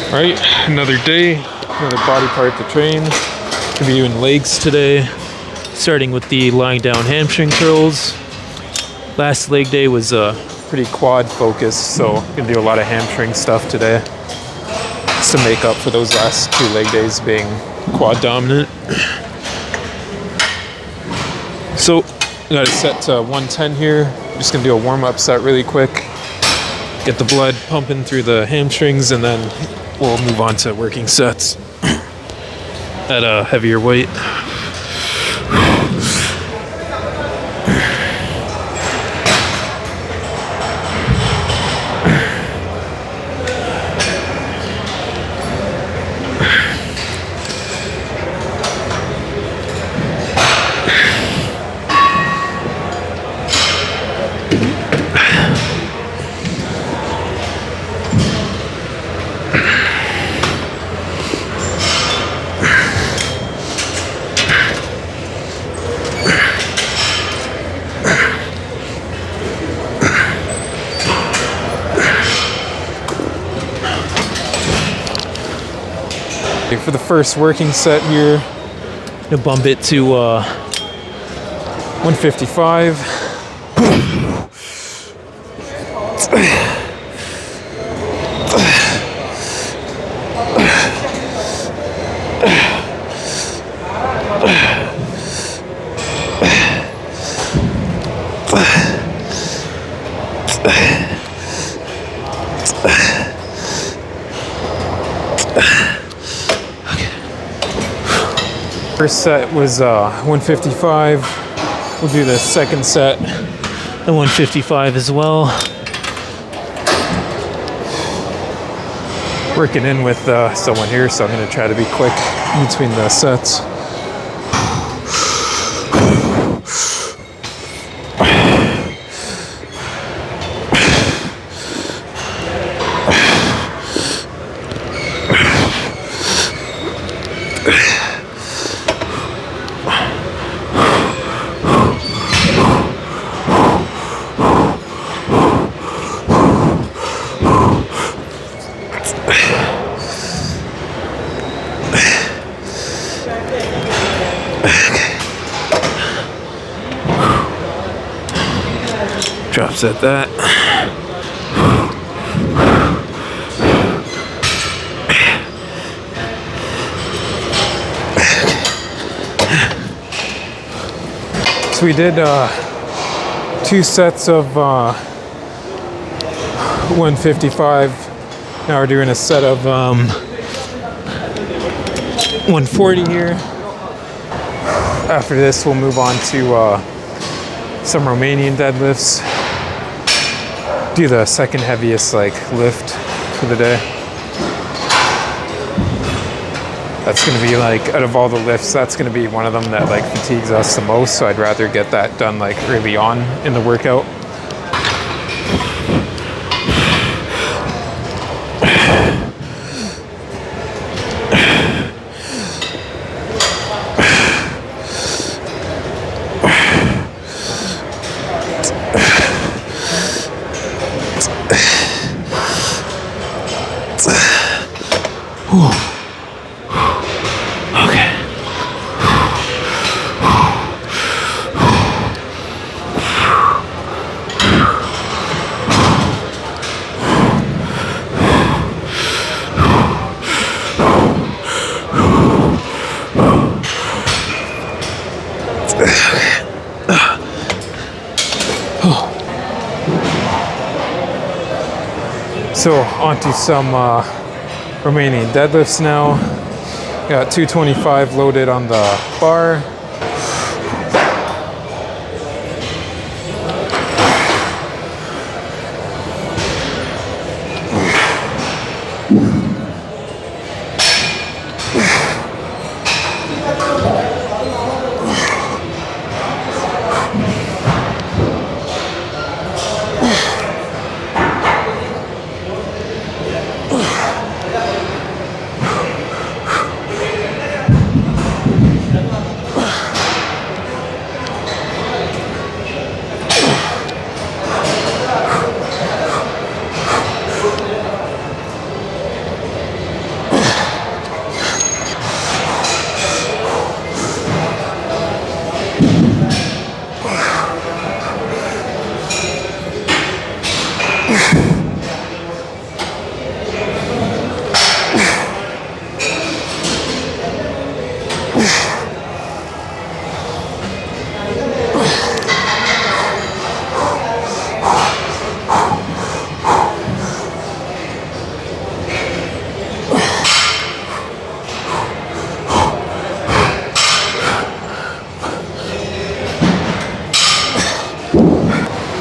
Alright, another day, another body part to train. Gonna be doing legs today, starting with the lying down hamstring curls. Last leg day was pretty quad focused, so gonna do a lot of hamstring stuff today just to make up for those last 2 leg days being quad dominant. So got it set to 110 here. Just gonna do a warm-up set really quick, get the blood pumping through the hamstrings, and then we'll move on to working sets at a heavier weight. For the first working set here, I'm gonna bump it to 155. First set was 155. We'll do the second set at 155 as well. Working in with someone here, so I'm going to try to be quick in between the sets. Drops at that. So we did 2 sets of 155. Now we're doing a set of 140 here. After this, we'll move on to some Romanian deadlifts. Do the second heaviest lift for the day. That's gonna be out of all the lifts, that's gonna be one of them that fatigues us the most, so I'd rather get that done early on in the workout. Okay. So onto some Romanian deadlifts now. Got 225 loaded on the bar.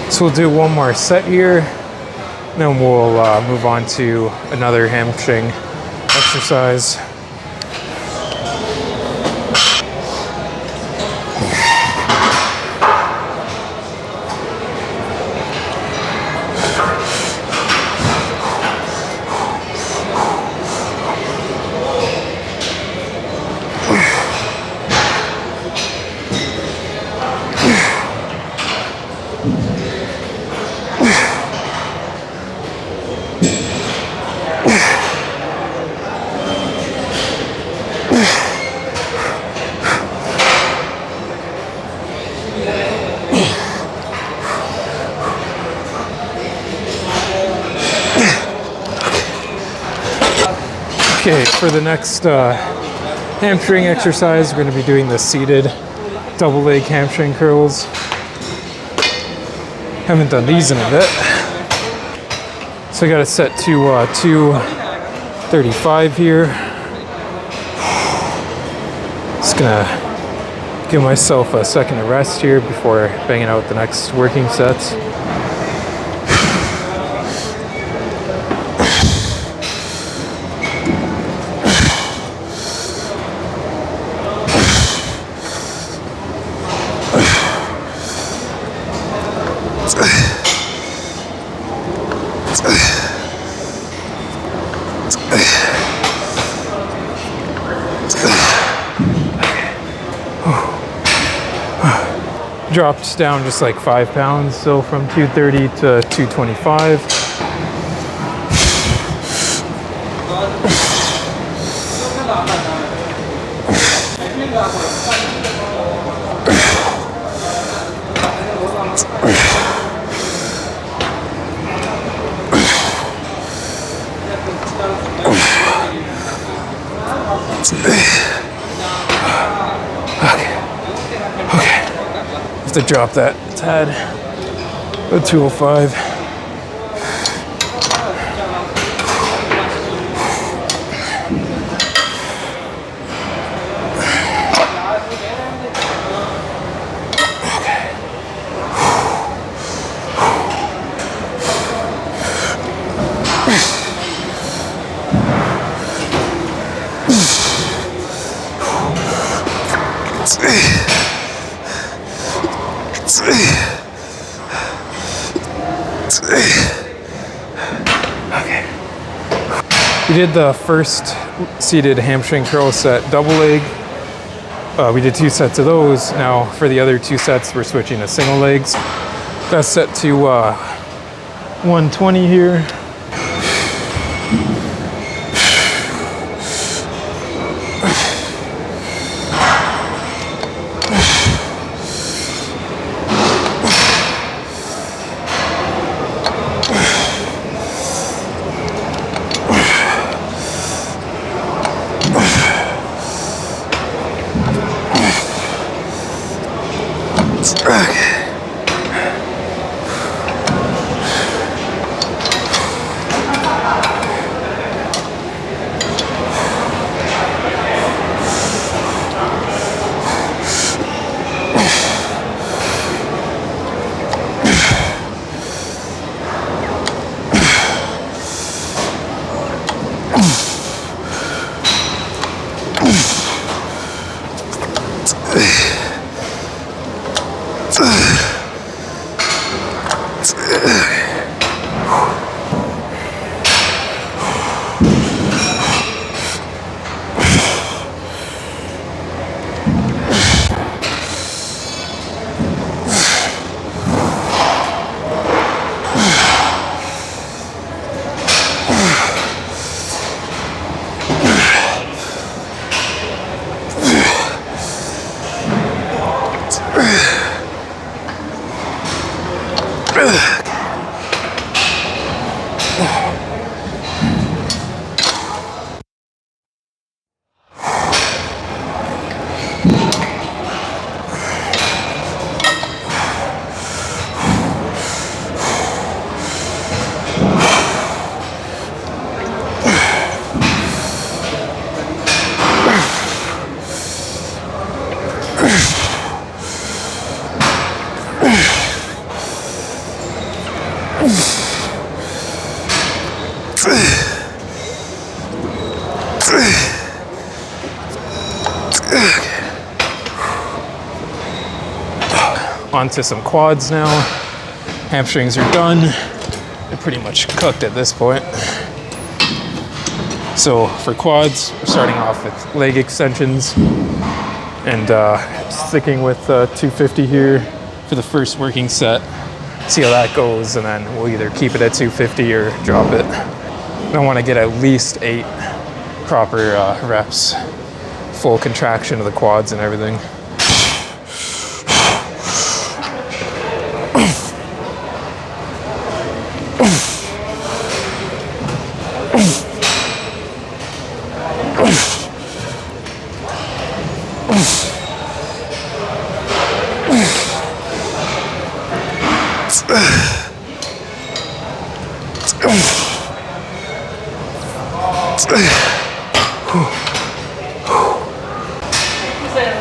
So we'll do one more set here, then we'll move on to another hamstring exercise. Okay, for the next hamstring exercise, we're going to be doing the seated double leg hamstring curls. Haven't done these in a bit. So I got it set to 235 here. Just gonna give myself a second to rest here before banging out the next working sets. Dropped down just like 5 pounds, so from 230 to 225. To drop that tad, a 205. We did the first seated hamstring curl set double leg. We did 2 sets of those. Now for the other 2 sets, we're switching to single legs. That's set to 120 here. Onto some quads now. Hamstrings are done. They're pretty much cooked at this point. So for quads, we're starting off with leg extensions and sticking with 250 here for the first working set. See how that goes, and then we'll either keep it at 250 or drop it. I want to get at least 8 proper reps, full contraction of the quads and everything.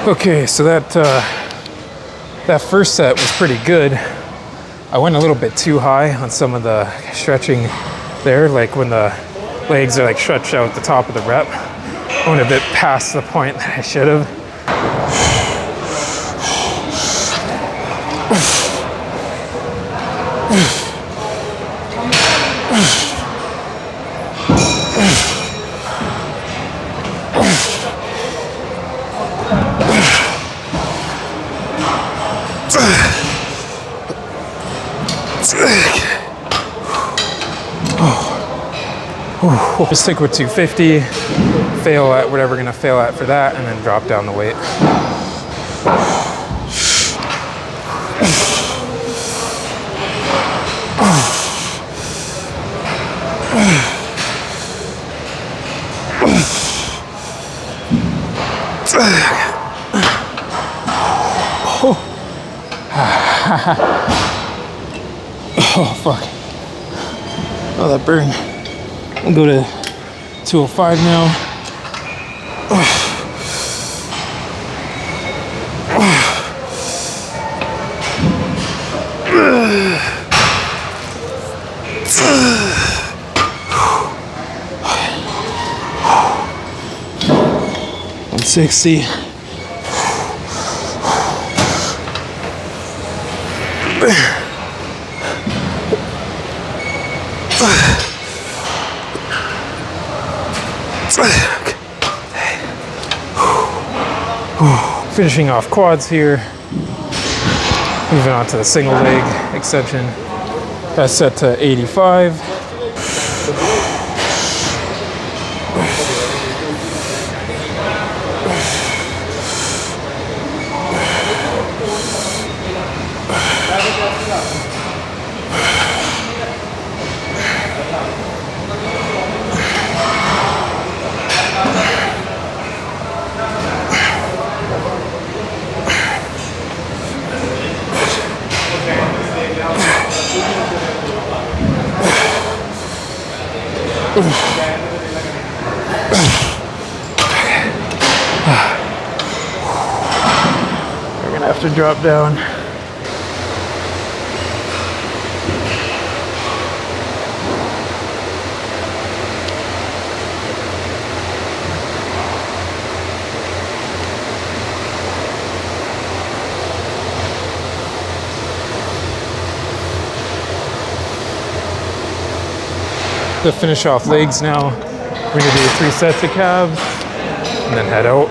Okay, so that first set was pretty good. I went a little bit too high on some of the stretching there, like when the legs are like stretched out at the top of the rep. I went a bit past the point that I should have. We'll stick with 250, fail at whatever we're gonna fail at for that, and then drop down the weight. Oh, fuck. Oh, that burn. We'll go to 205 now. $160. Finishing off quads here. Moving on to the single leg extension. That's set to 85. We're gonna have to drop down. To finish off legs now, we're gonna do 3 sets of calves and then head out.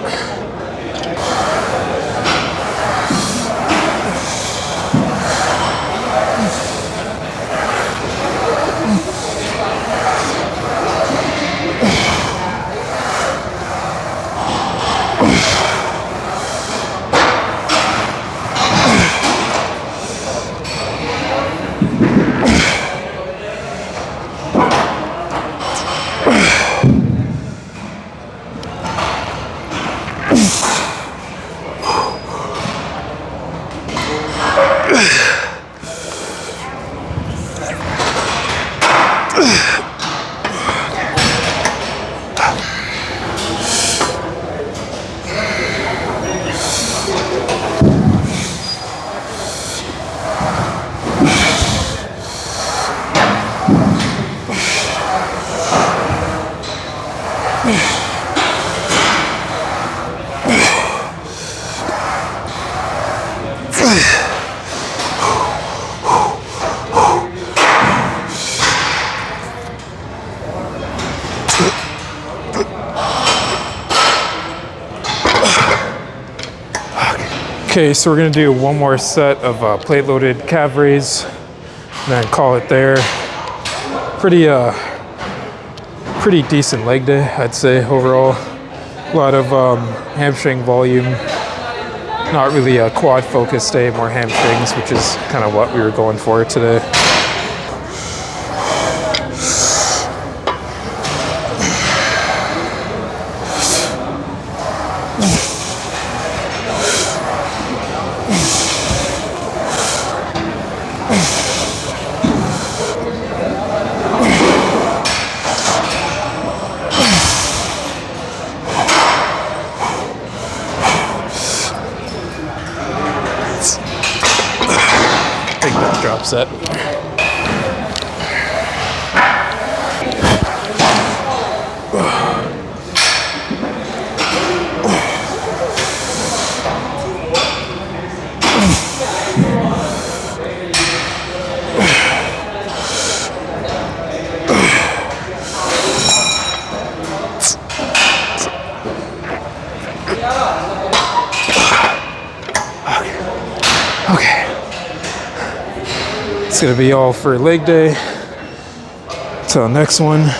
Okay, so we're gonna do one more set of plate-loaded calf raise, and then call it there. Pretty decent leg day, I'd say overall. A lot of hamstring volume. Not really a quad focused day, more hamstrings, which is kind of what we were going for today. Take that drop set. Okay. It's gonna be all for leg day. Till next one.